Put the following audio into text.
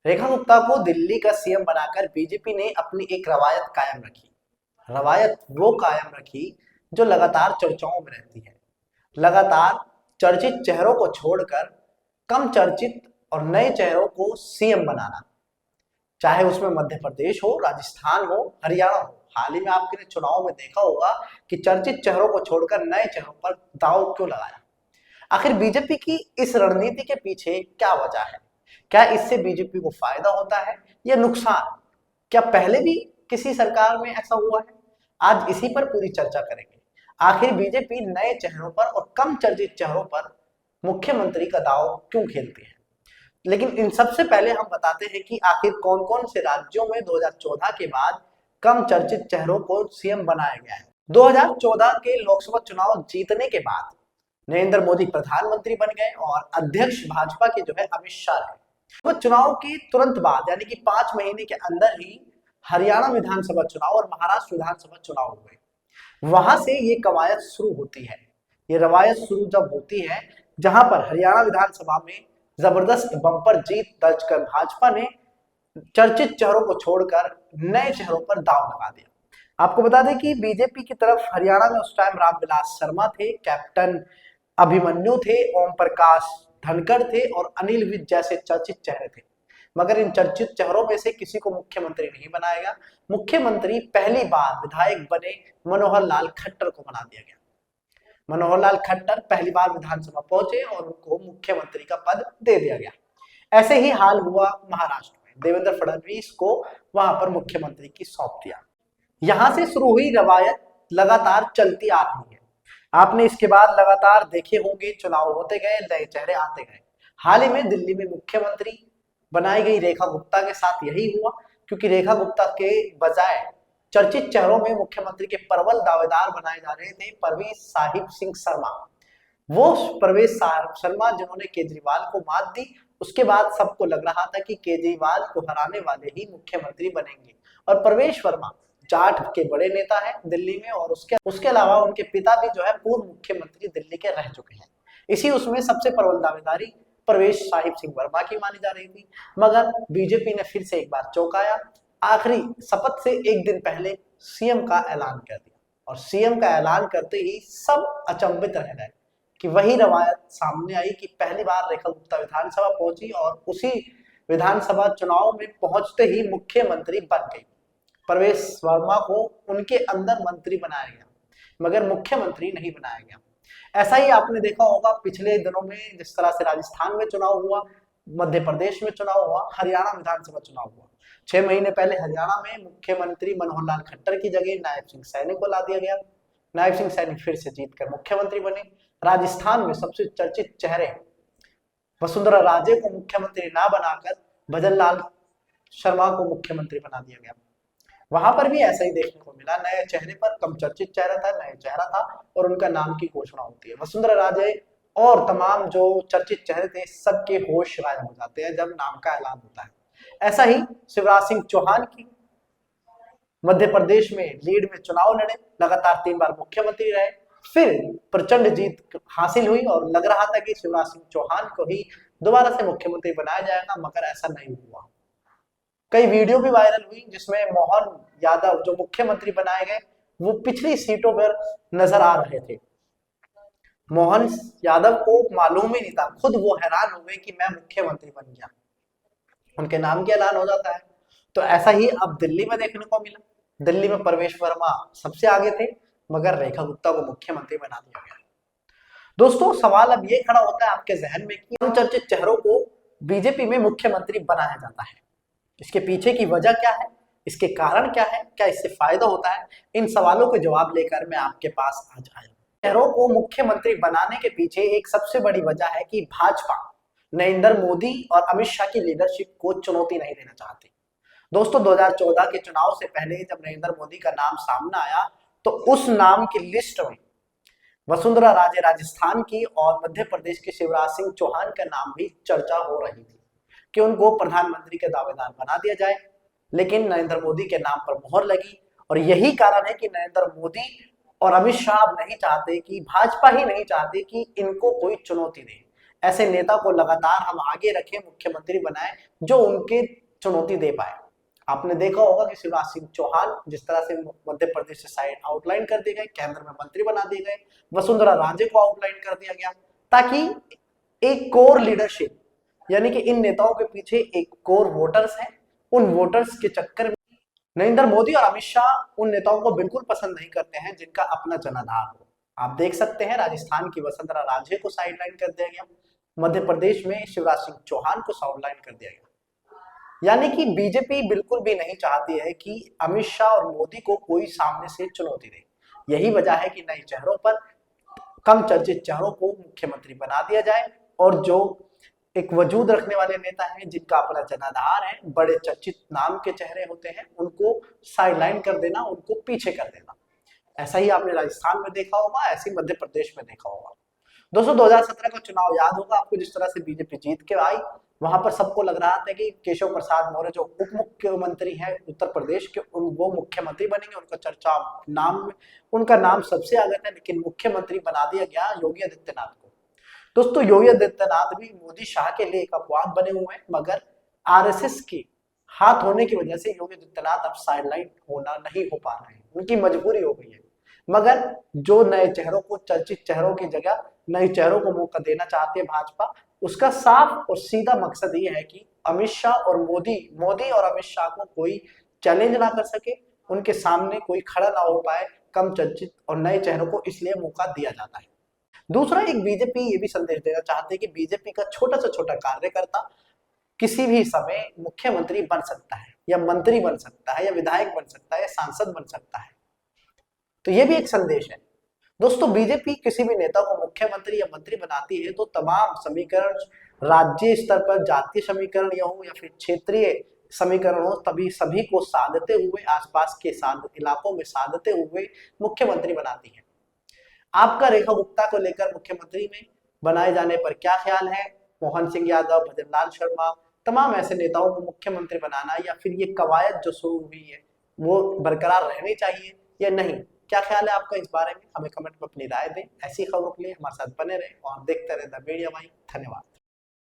रेखा गुप्ता को दिल्ली का सीएम बनाकर बीजेपी ने अपनी एक रवायत कायम रखी। रवायत वो कायम रखी जो लगातार चर्चाओं में रहती है। लगातार चर्चित चेहरों को छोड़कर कम चर्चित और नए चेहरों को सीएम बनाना, चाहे उसमें मध्य प्रदेश हो, राजस्थान हो, हरियाणा हो। हाल ही में आपने चुनाव में देखा होगा कि चर्चित चेहरों को छोड़कर नए चेहरों पर दांव क्यों लगाया। आखिर बीजेपी की इस रणनीति के पीछे क्या वजह है? क्या इससे बीजेपी को फायदा होता है या नुकसान? क्या पहले भी किसी सरकार में ऐसा हुआ है? आज इसी पर पूरी चर्चा करेंगे। आखिर बीजेपी नए चेहरों पर और कम चर्चित चेहरों पर मुख्यमंत्री का दांव क्यों खेलती है? लेकिन इन सबसे पहले हम बताते हैं कि आखिर कौन कौन से राज्यों में 2014 के बाद कम चर्चित चेहरों को सीएम बनाया गया है। 2014 के लोकसभा चुनाव जीतने के बाद नरेंद्र मोदी प्रधानमंत्री बन गए और अध्यक्ष भाजपा के जो है अमित शाह है। वो चुनाव के तुरंत बाद यानी कि 5 महीने के अंदर ही हरियाणा विधानसभा चुनाव और महाराष्ट्र विधानसभा चुनाव हुए। वहां से ये कवायद शुरू होती है। ये रवायत शुरू जब होती है जहां पर हरियाणा विधानसभा में जबरदस्त बम्पर जीत दर्ज कर भाजपा ने चर्चित चेहरों को छोड़कर नए चेहरों पर दांव लगा दिया। आपको बता दें कि बीजेपी की तरफ हरियाणा में उस टाइम रामविलास शर्मा थे, कैप्टन अभिमन्यु थे, ओम प्रकाश धनखड़ थे और अनिल विज जैसे चर्चित चेहरे थे। मगर इन चर्चित चेहरों में से किसी को मुख्यमंत्री नहीं बनाया। मुख्यमंत्री पहली बार विधायक बने मनोहर लाल खट्टर को बना दिया गया। मनोहर लाल खट्टर पहली बार विधानसभा पहुंचे और उनको मुख्यमंत्री का पद दे दिया गया। ऐसे ही हाल हुआ महाराष्ट्र में, देवेंद्र फडणवीस को वहां पर मुख्यमंत्री की सौंप दिया। यहां से शुरू हुई रवायत लगातार चलती आ रही है। आपने इसके बाद लगातार देखे होंगे, चुनाव होते गए, नए चेहरे आते गए। हाल ही में दिल्ली में मुख्यमंत्री बनाई गई रेखा गुप्ता के साथ यही हुआ, क्योंकि रेखा गुप्ता के बजाय चर्चित चेहरों में मुख्यमंत्री के प्रबल दावेदार बनाए जा रहे थे परवेश साहिब सिंह शर्मा। वो परवेश साहिब शर्मा जिन्होंने केजरीवाल को मात दी, उसके बाद सबको लग रहा था कि केजरीवाल को हराने वाले ही मुख्यमंत्री बनेंगे। और परवेश वर्मा जाट के बड़े नेता है दिल्ली में, और उसके अलावा उनके पिता भी जो है पूर्व मुख्यमंत्री दिल्ली के रह चुके हैं। इसी उसमें सबसे प्रबल दावेदारी परवेश साहिब सिंह वर्मा की मानी जा रही थी। मगर बीजेपी ने फिर से एक बार चौंकाया। आखिरी शपथ से एक दिन पहले सीएम का ऐलान कर दिया, और सीएम का ऐलान करते ही सब अचंभित रह गए कि वही रवायत सामने आई कि पहली बार रेखा गुप्ता विधानसभा पहुंची और उसी विधानसभा चुनाव में पहुंचते ही मुख्यमंत्री बन गई। परवेश वर्मा को उनके अंदर मंत्री बनाया गया, मगर मुख्यमंत्री नहीं बनाया गया। ऐसा ही आपने देखा होगा पिछले दिनों में, जिस तरह से राजस्थान में चुनाव हुआ, मध्य प्रदेश में चुनाव हुआ, हरियाणा विधानसभा चुनाव हुआ। 6 महीने पहले हरियाणा में मुख्यमंत्री मनोहर लाल खट्टर की जगह नायब सिंह सैनी को ला दिया गया। नायब सिंह सैनी फिर से जीतकर मुख्यमंत्री बने। राजस्थान में सबसे चर्चित चेहरे वसुंधरा राजे को मुख्यमंत्री ना बनाकर भजन लाल शर्मा को मुख्यमंत्री बना दिया गया। वहां पर भी ऐसा ही देखने को मिला, नए चेहरे पर कम चर्चित चेहरा था, नया चेहरा था और उनका नाम की घोषणा होती है। वसुंधरा राजे और तमाम जो चर्चित चेहरे थे सबके होश गायब हो जाते हैं जब नाम का ऐलान होता है। ऐसा ही शिवराज सिंह चौहान की मध्य प्रदेश में लीड में चुनाव लड़े, लगातार 3 बार मुख्यमंत्री रहे, फिर प्रचंड जीत हासिल हुई और लग रहा था कि शिवराज सिंह चौहान को ही दोबारा से मुख्यमंत्री बनाया जाएगा, मगर ऐसा नहीं हुआ। कई वीडियो भी वायरल हुई जिसमें मोहन यादव जो मुख्यमंत्री बनाए गए वो पिछली सीटों पर नजर आ रहे थे। मोहन यादव को मालूम ही नहीं था, खुद वो हैरान हो गए कि मैं मुख्यमंत्री बन गया, उनके नाम का ऐलान हो जाता है। तो ऐसा ही अब दिल्ली में देखने को मिला। दिल्ली में परवेश वर्मा सबसे आगे थे, मगर रेखा गुप्ता को मुख्यमंत्री बना दिया गया। दोस्तों, सवाल अब ये खड़ा होता है आपके जहन में कि उन चर्चित चेहरों को बीजेपी में मुख्यमंत्री बनाया जाता है, इसके पीछे की वजह क्या है, इसके कारण क्या है, क्या इससे फायदा होता है? इन सवालों के जवाब लेकर मैं आपके पास आज आया। चेहरों को मुख्यमंत्री बनाने के पीछे एक सबसे बड़ी वजह है कि भाजपा नरेंद्र मोदी और अमित शाह की लीडरशिप को चुनौती नहीं देना चाहती। दोस्तों, 2014 के चुनाव से पहले जब नरेंद्र मोदी का नाम सामने आया तो उस नाम की लिस्ट में वसुंधरा राजे राजस्थान की और मध्य प्रदेश के शिवराज सिंह चौहान का नाम भी चर्चा हो रही थी कि उनको प्रधानमंत्री के दावेदार बना दिया जाए। लेकिन नरेंद्र मोदी के नाम पर मोहर लगी, और यही कारण है कि नरेंद्र मोदी और अमित शाह नहीं चाहते, कि भाजपा ही नहीं चाहते कि इनको कोई चुनौती दे, ऐसे नेता को लगातार हम आगे रखें, मुख्यमंत्री बनाए, जो उनके चुनौती दे पाए। आपने देखा होगा कि शिवराज सिंह चौहान जिस तरह से मध्य प्रदेश से साइड आउटलाइन कर दिए गए, केंद्र में मंत्री बना दिए गए, वसुंधरा राजे को आउटलाइन कर दिया गया, ताकि एक कोर लीडरशिप, यानी कि इन नेताओं के पीछे एक कोर वोटर्स है, उन वोटर्स के चक्कर में नरेंद्र मोदी और अमित शाह उन नेताओं को बिल्कुल पसंद नहीं करते हैं जिनका अपना जनाधार हो। आप देख सकते हैं राजस्थान की वसुंधरा राजे को साइडलाइन कर दिया गया, मध्य प्रदेश में शिवराज सिंह चौहान को साइडलाइन कर दिया गया। यानी कि बीजेपी बिल्कुल भी नहीं चाहती है कि अमित शाह और मोदी को कोई सामने से चुनौती दे। यही वजह है कि नए चेहरों पर, कम चर्चित चेहरों को मुख्यमंत्री बना दिया जाए, और जो एक वजूद रखने वाले नेता हैं जिनका अपना जनाधार है, बड़े चर्चित नाम के चेहरे होते हैं, उनको साइडलाइन कर देना, उनको पीछे कर देना। ऐसा ही आपने राजस्थान में देखा होगा, ऐसे ही मध्य प्रदेश में देखा होगा। दोस्तों 2017 का चुनाव याद होगा आपको, जिस तरह से बीजेपी जीत के आई, वहां पर सबको लग रहा था कि केशव प्रसाद मौर्य जो उप मुख्यमंत्री हैं उत्तर प्रदेश के, वो मुख्यमंत्री बनेंगे, उनका चर्चा उनका नाम सबसे आगे था, लेकिन मुख्यमंत्री बना दिया गया योगी आदित्यनाथ को। दोस्तों योगी आदित्यनाथ भी मोदी शाह के लिए एक अपवाद बने हुए हैं, मगर आरएसएस के हाथ होने की वजह से योगी आदित्यनाथ अब साइडलाइन होना नहीं हो पा रहे हैं, उनकी मजबूरी हो गई है। मगर जो नए चेहरों को, चर्चित चेहरों की जगह नए चेहरों को मौका देना चाहती है भाजपा, उसका साफ और सीधा मकसद ये है कि अमित शाह और मोदी और अमित शाह को कोई चैलेंज ना कर सके, उनके सामने कोई खड़ा ना हो पाए, कम चर्चित और नए चेहरों को इसलिए मौका दिया जाता है। दूसरा, एक बीजेपी ये भी संदेश देना चाहते हैं कि बीजेपी का छोटा से छोटा कार्यकर्ता किसी भी समय मुख्यमंत्री बन सकता है, या मंत्री बन सकता है, या विधायक बन सकता है, या सांसद बन सकता है। तो ये भी एक संदेश है। दोस्तों बीजेपी किसी भी नेता को मुख्यमंत्री या मंत्री बनाती है तो तमाम समीकरण, राज्य स्तर पर जातीय समीकरण हो या फिर क्षेत्रीय समीकरण हो, तभी सभी को साधते हुए, आसपास के इलाकों में साधते हुए मुख्यमंत्री बनाती है। आपका रेखा गुप्ता को लेकर मुख्यमंत्री में बनाए जाने पर क्या ख्याल है? मोहन सिंह यादव, भजनलाल शर्मा, तमाम ऐसे नेताओं को मुख्यमंत्री बनाना, या फिर ये कवायद जो शुरू हुई है वो बरकरार रहनी चाहिए या नहीं? क्या ख्याल है आपका इस बारे में? हमें कमेंट में अपनी राय दें। ऐसी खबरों के लिए हमारे साथ बने रहें और देखते रहें द मीडिया भाई। धन्यवाद।